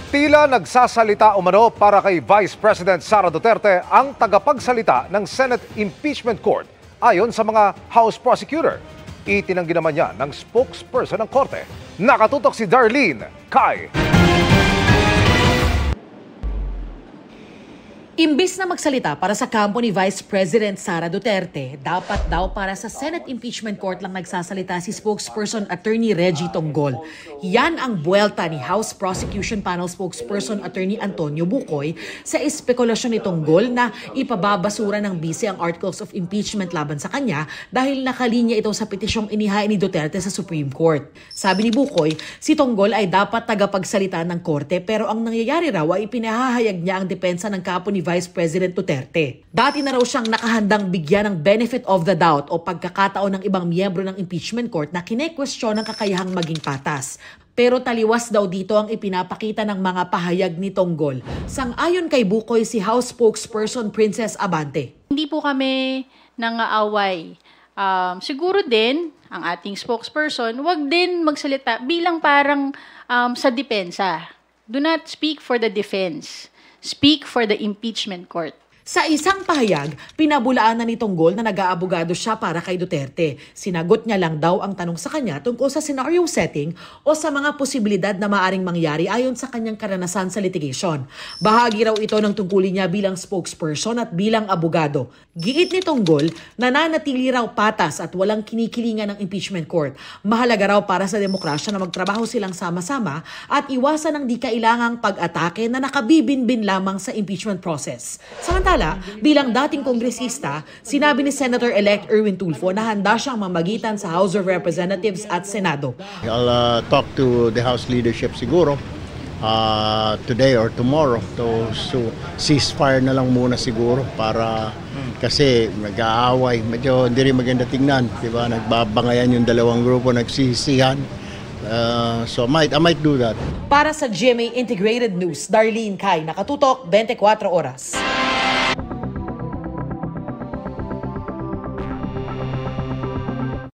Tila nagsasalita umano para kay Vice President Sara Duterte ang tagapagsalita ng Senate Impeachment Court ayon sa mga House Prosecutor. Itinanggi naman niya ng spokesperson ng Korte. Nakatutok si Darlene Kai. Imbis na magsalita para sa kampo ni Vice President Sara Duterte, dapat daw para sa Senate Impeachment Court lang nagsasalita si spokesperson Attorney Reggie Tonggol. Yan ang buwelta ni House Prosecution Panel spokesperson Attorney Antonio Bucoy sa espekulasyon ni Tonggol na ipababasura ng bise ang Articles of Impeachment laban sa kanya dahil nakalinya ito sa petisyong inihain ni Duterte sa Supreme Court. Sabi ni Bucoy, si Tonggol ay dapat tagapagsalita ng korte pero ang nangyayari raw ay ipinahahayag niya ang depensa ng kampo ni Vice President Duterte. Dati na raw siyang nakahandang bigyan ng benefit of the doubt o pagkakataon ng ibang miyembro ng impeachment court na kine-question ng kakayahang maging patas. Pero taliwas daw dito ang ipinapakita ng mga pahayag ni Tonggol. Sang-ayon kay Bucoy si House spokesperson Princess Abante. Hindi po kami nangaaway. Siguro din, ang ating spokesperson, wag din magsalita bilang parang sa depensa. Do not speak for the defense. Speak for the impeachment court. Sa isang pahayag, pinabulaan na ni Tonggol na nag-aabogado siya para kay Duterte. Sinagot niya lang daw ang tanong sa kanya tungkol sa scenario setting o sa mga posibilidad na maaring mangyari ayon sa kanyang karanasan sa litigation. Bahagi raw ito ng tungkulin niya bilang spokesperson at bilang abogado. Giit ni Tonggol, nananatili raw patas at walang kinikilingan ng impeachment court. Mahalaga raw para sa demokrasya na magtrabaho silang sama-sama at iwasan ang di kailangang pag-atake na nakabibinbin lamang sa impeachment process. Samantala, bilang dating kongresista, sinabi ni Senator-elect Erwin Tulfo na handa siyang mamagitan sa House of Representatives at Senado. I'll talk to the House leadership siguro today or tomorrow to ceasefire na lang muna siguro para kasi mag-aaway, medyo hindi rin maganda tingnan, di ba? Nagbabangayan yung dalawang grupo, nagsisihan. So I might do that. Para sa GMA Integrated News, Darlene Kai, nakatutok 24 oras.